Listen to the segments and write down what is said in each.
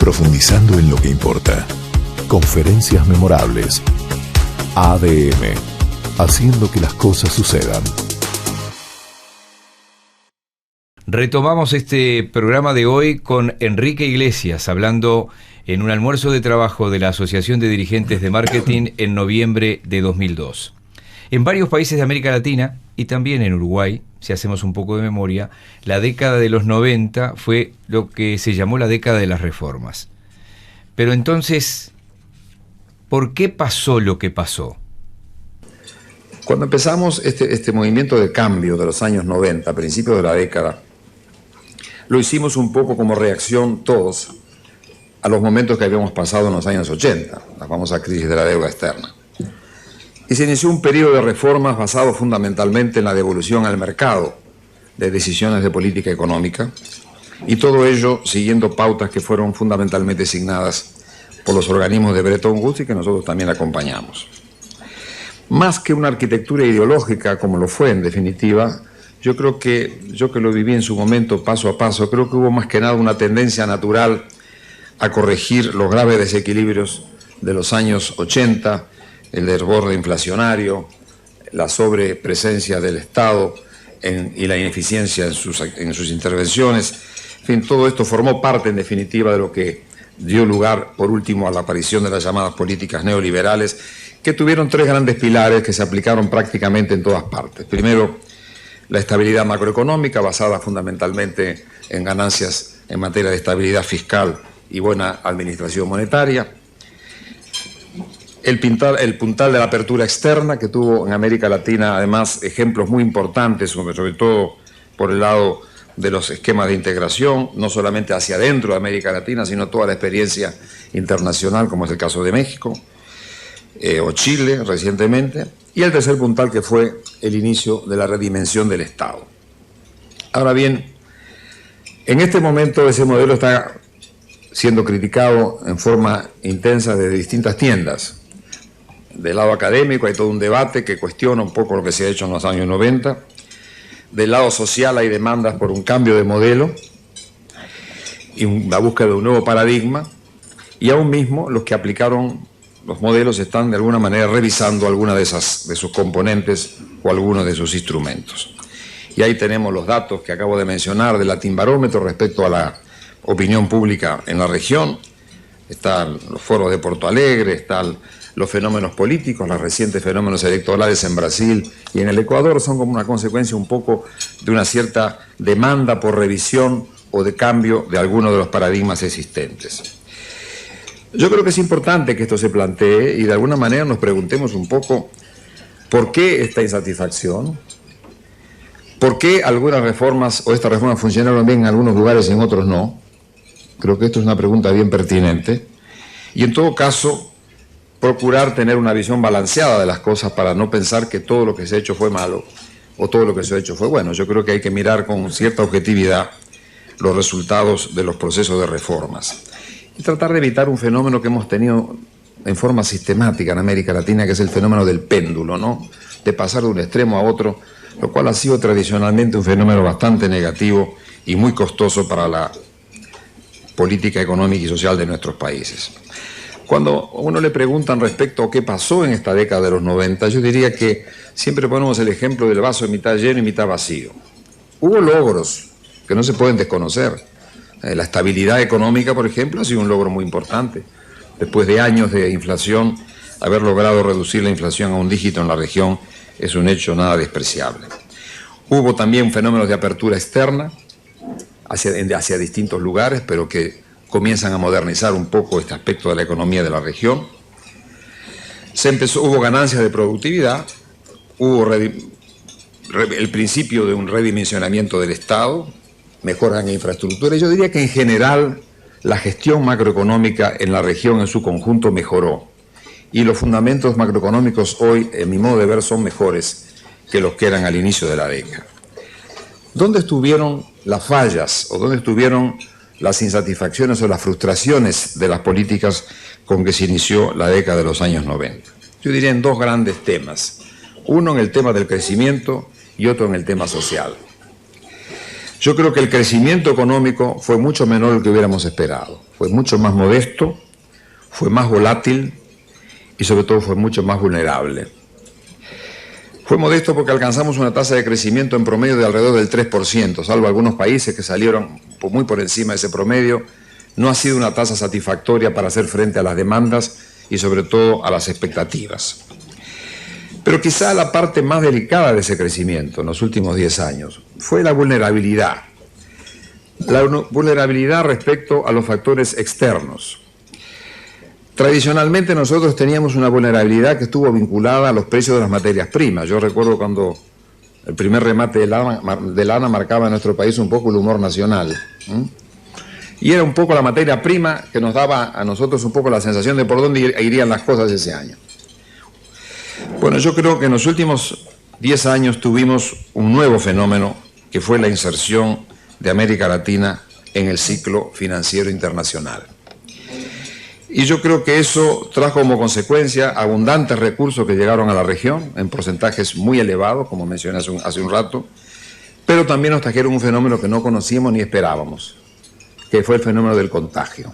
profundizando en lo que importa. Conferencias memorables. ADM, haciendo que las cosas sucedan. Retomamos este programa de hoy con Enrique Iglesias, hablando en un almuerzo de trabajo de la Asociación de Dirigentes de Marketing en noviembre de 2002. En varios países de América Latina y también en Uruguay, si hacemos un poco de memoria, la década de los 90 fue lo que se llamó la década de las reformas. Pero entonces, ¿por qué pasó lo que pasó? Cuando empezamos este movimiento de cambio de los años 90, a principios de la década, lo hicimos un poco como reacción todos a los momentos que habíamos pasado en los años 80, la famosa crisis de la deuda externa. Y se inició un periodo de reformas basado fundamentalmente en la devolución al mercado de decisiones de política económica, y todo ello siguiendo pautas que fueron fundamentalmente asignadas por los organismos de Bretton Woods y que nosotros también acompañamos. Más que una arquitectura ideológica, como lo fue en definitiva, yo creo que, yo que lo viví en su momento paso a paso, creo que hubo más que nada una tendencia natural a corregir los graves desequilibrios de los años 80, el desborde inflacionario, la sobrepresencia del Estado y la ineficiencia en sus intervenciones. En fin, todo esto formó parte, en definitiva, de lo que dio lugar, por último, a la aparición de las llamadas políticas neoliberales, que tuvieron tres grandes pilares que se aplicaron prácticamente en todas partes. Primero, la estabilidad macroeconómica, basada fundamentalmente en ganancias en materia de estabilidad fiscal y buena administración monetaria. El puntal de la apertura externa, que tuvo en América Latina, además, ejemplos muy importantes, sobre todo por el lado de los esquemas de integración, no solamente hacia adentro de América Latina, sino toda la experiencia internacional, como es el caso de México, o Chile recientemente, y el tercer puntal, que fue el inicio de la redimensión del Estado. Ahora bien, en este momento ese modelo está siendo criticado en forma intensa desde distintas tiendas. Del lado académico hay todo un debate que cuestiona un poco lo que se ha hecho en los años 90. Del lado social hay demandas por un cambio de modelo y la búsqueda de un nuevo paradigma, y aún mismo los que aplicaron los modelos están de alguna manera revisando alguna de sus componentes o algunos de sus instrumentos. Y ahí tenemos los datos que acabo de mencionar del Latinbarómetro respecto a la opinión pública en la región. Están los foros de Porto Alegre, están los fenómenos políticos, los recientes fenómenos electorales en Brasil y en el Ecuador, son como una consecuencia un poco de una cierta demanda por revisión o de cambio de algunos de los paradigmas existentes. Yo creo que es importante que esto se plantee y de alguna manera nos preguntemos un poco por qué esta insatisfacción, por qué algunas reformas o estas reformas funcionaron bien en algunos lugares y en otros no. Creo que esto es una pregunta bien pertinente y en todo caso procurar tener una visión balanceada de las cosas para no pensar que todo lo que se ha hecho fue malo o todo lo que se ha hecho fue bueno. Yo creo que hay que mirar con cierta objetividad los resultados de los procesos de reformas y tratar de evitar un fenómeno que hemos tenido en forma sistemática en América Latina, que es el fenómeno del péndulo, ¿no? De pasar de un extremo a otro, lo cual ha sido tradicionalmente un fenómeno bastante negativo y muy costoso para la política económica y social de nuestros países. Cuando a uno le preguntan respecto a qué pasó en esta década de los 90, yo diría que siempre ponemos el ejemplo del vaso mitad lleno y mitad vacío. Hubo logros que no se pueden desconocer. La estabilidad económica, por ejemplo, ha sido un logro muy importante. Después de años de inflación, haber logrado reducir la inflación a un dígito en la región es un hecho nada despreciable. Hubo también fenómenos de apertura externa hacia distintos lugares, pero que comienzan a modernizar un poco este aspecto de la economía de la región. Hubo ganancias de productividad, hubo el principio de un redimensionamiento del Estado, mejoras en infraestructura, y yo diría que en general la gestión macroeconómica en la región en su conjunto mejoró. Y los fundamentos macroeconómicos hoy, en mi modo de ver, son mejores que los que eran al inicio de la década. ¿Dónde estuvieron las fallas o dónde estuvieron las insatisfacciones o las frustraciones de las políticas con que se inició la década de los años 90? Yo diría en dos grandes temas. Uno en el tema del crecimiento y otro en el tema social. Yo creo que el crecimiento económico fue mucho menor del que hubiéramos esperado. fue mucho más modesto, fue más volátil y sobre todo fue mucho más vulnerable. Fue modesto porque alcanzamos una tasa de crecimiento en promedio de alrededor del 3%, salvo algunos países que salieron muy por encima de ese promedio. No ha sido una tasa satisfactoria para hacer frente a las demandas y sobre todo a las expectativas. Pero quizá la parte más delicada de ese crecimiento en los últimos 10 años fue la vulnerabilidad. La vulnerabilidad respecto a los factores externos. Tradicionalmente nosotros teníamos una vulnerabilidad que estuvo vinculada a los precios de las materias primas. Yo recuerdo cuando el primer remate de lana marcaba en nuestro país un poco el humor nacional. Y era un poco la materia prima que nos daba a nosotros un poco la sensación de por dónde irían las cosas ese año. Bueno, yo creo que en los últimos 10 años tuvimos un nuevo fenómeno que fue la inserción de América Latina en el ciclo financiero internacional. Y yo creo que eso trajo como consecuencia abundantes recursos que llegaron a la región en porcentajes muy elevados, como mencioné hace un rato, pero también nos trajeron un fenómeno que no conocíamos ni esperábamos, que fue el fenómeno del contagio.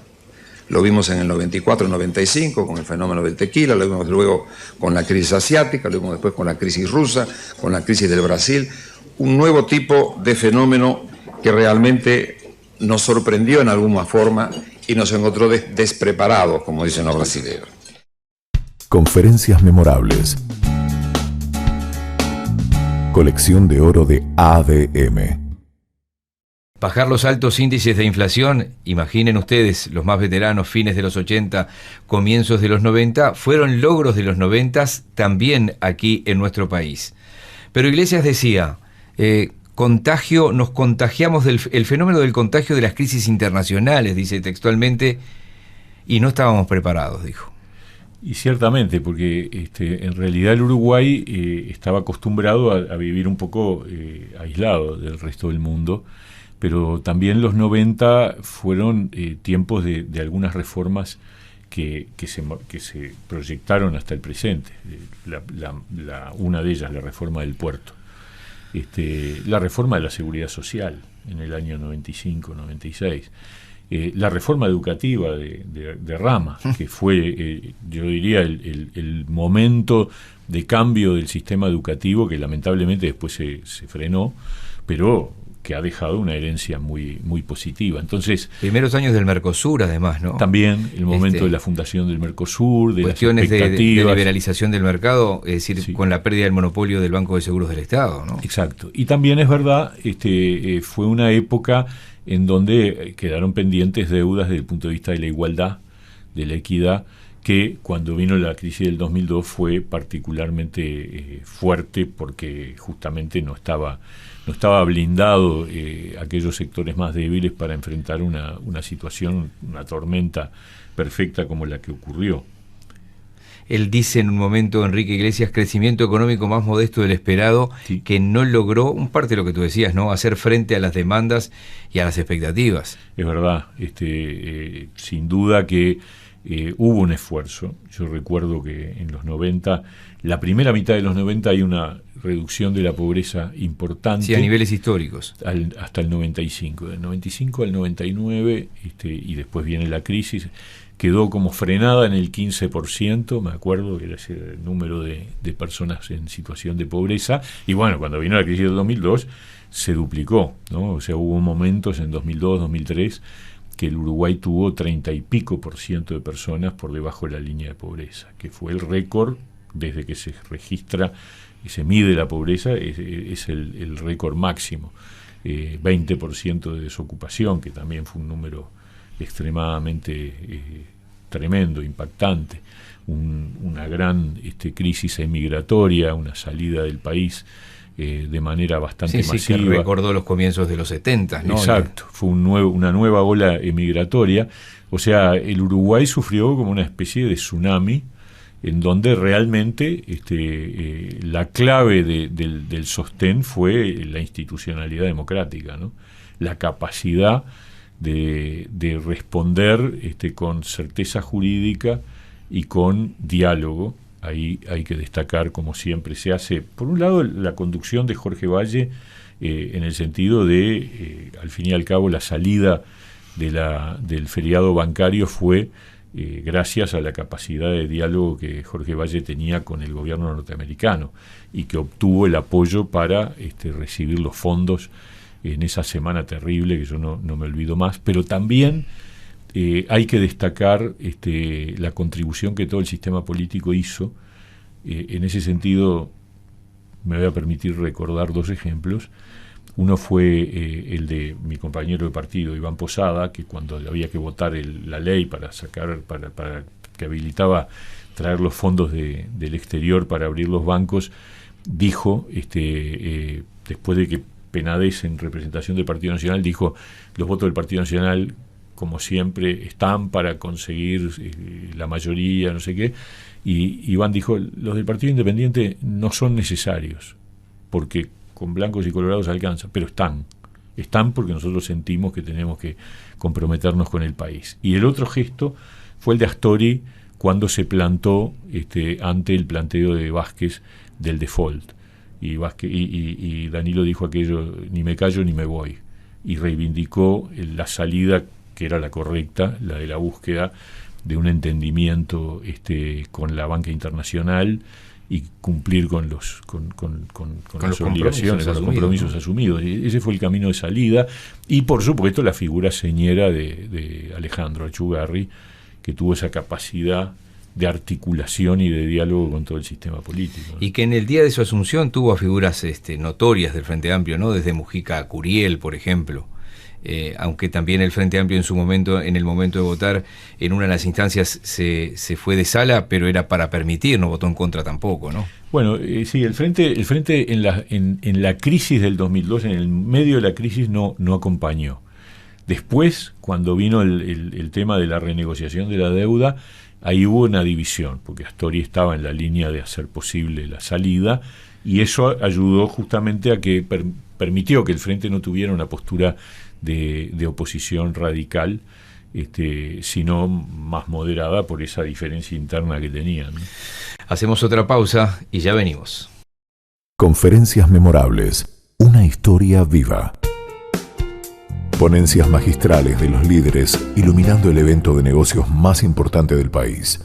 Lo vimos en el 94-95 con el fenómeno del tequila, lo vimos luego con la crisis asiática, lo vimos después con la crisis rusa, con la crisis del Brasil, un nuevo tipo de fenómeno que realmente nos sorprendió en alguna forma y nos encontró despreparados, como dicen los brasileños. Conferencias memorables. Colección de oro de ADM. Bajar los altos índices de inflación, imaginen ustedes, los más veteranos, fines de los 80, comienzos de los 90, fueron logros de los 90 también aquí en nuestro país. Pero Iglesias decía, nos contagiamos el fenómeno del contagio de las crisis internacionales, dice textualmente, y no estábamos preparados, dijo. Y ciertamente, porque en realidad el Uruguay estaba acostumbrado a vivir un poco aislado del resto del mundo, pero también los 90 fueron tiempos de algunas reformas que se proyectaron hasta el presente. Una de ellas, la reforma del puerto. La reforma de la seguridad social en el año 95-96. La reforma educativa de Rama, que fue, yo diría, el momento de cambio del sistema educativo que lamentablemente después se frenó, pero que ha dejado una herencia muy, muy positiva. Entonces, primeros años del Mercosur, además, ¿no? También el momento de la fundación del Mercosur, de cuestiones de liberalización del mercado, es decir, sí, con la pérdida del monopolio del Banco de Seguros del Estado, ¿no? Exacto. Y también es verdad, fue una época en donde quedaron pendientes deudas desde el punto de vista de la igualdad, de la equidad, que cuando vino la crisis del 2002 fue particularmente fuerte porque justamente no estaba blindado aquellos sectores más débiles para enfrentar una situación, una tormenta perfecta como la que ocurrió. Él dice en un momento, Enrique Iglesias, crecimiento económico más modesto del esperado, sí, que no logró, un parte de lo que tú decías, ¿no?, hacer frente a las demandas y a las expectativas. Es verdad, sin duda que hubo un esfuerzo. Yo recuerdo que en los 90, la primera mitad de los 90 hay una reducción de la pobreza importante. Sí, a niveles históricos. Hasta el 95. Del 95 al 99, y después viene la crisis, quedó como frenada en el 15%, me acuerdo que era ese el número de personas en situación de pobreza, y bueno, cuando vino la crisis del 2002, se duplicó, ¿no? O sea, hubo momentos en 2002, 2003, que el Uruguay tuvo 30 y pico % de personas por debajo de la línea de pobreza, que fue el récord desde que se registra y se mide la pobreza, es el récord máximo. 20% de desocupación, que también fue un número extremadamente tremendo, impactante, una gran crisis emigratoria, una salida del país de manera bastante masiva. Sí, que recordó los comienzos de los 70, ¿no? Exacto, fue una nueva ola emigratoria. O sea, el Uruguay sufrió como una especie de tsunami en donde realmente la clave del sostén fue la institucionalidad democrática, ¿no? La capacidad de responder con certeza jurídica y con diálogo. Ahí hay que destacar, como siempre se hace, por un lado, la conducción de Jorge Valle en el sentido de, al fin y al cabo, la salida del feriado bancario fue gracias a la capacidad de diálogo que Jorge Valle tenía con el gobierno norteamericano y que obtuvo el apoyo para recibir los fondos en esa semana terrible que yo no me olvido más. Pero también hay que destacar la contribución que todo el sistema político hizo. En ese sentido me voy a permitir recordar 2 ejemplos. Uno fue el de mi compañero de partido, Iván Posada, que cuando había que votar la ley para que habilitaba traer los fondos del exterior para abrir los bancos, dijo, después de que Penades, en representación del Partido Nacional, dijo: los votos del Partido Nacional, como siempre, están para conseguir la mayoría, no sé qué. Y Iván dijo: los del Partido Independiente no son necesarios, porque con blancos y colorados alcanza, pero están porque nosotros sentimos que tenemos que comprometernos con el país. Y el otro gesto fue el de Astori cuando se plantó ante el planteo de Vázquez del default. Y Danilo dijo aquello: ni me callo ni me voy, y reivindicó la salida que era la correcta, la de la búsqueda de un entendimiento con la banca internacional y cumplir con las obligaciones, con los compromisos asumidos. Ese fue el camino de salida. Y por supuesto la figura señera de Alejandro Achugarri, que tuvo esa capacidad de articulación y de diálogo con todo el sistema político, ¿no? Y que en el día de su asunción tuvo a figuras notorias del Frente Amplio, ¿no? Desde Mujica a Curiel, por ejemplo. Aunque también el Frente Amplio en el momento de votar, en una de las instancias se fue de sala, pero era para permitir, no votó en contra tampoco, ¿no? Bueno, sí, el Frente en la crisis del 2002, en el medio de la crisis, no acompañó. Después, cuando vino el tema de la renegociación de la deuda, ahí hubo una división, porque Astori estaba en la línea de hacer posible la salida, y eso ayudó justamente a que permitió que el Frente no tuviera una postura de oposición radical, sino más moderada por esa diferencia interna que tenían, ¿no? Hacemos otra pausa y ya venimos. Conferencias memorables, una historia viva. Ponencias magistrales de los líderes iluminando el evento de negocios más importante del país.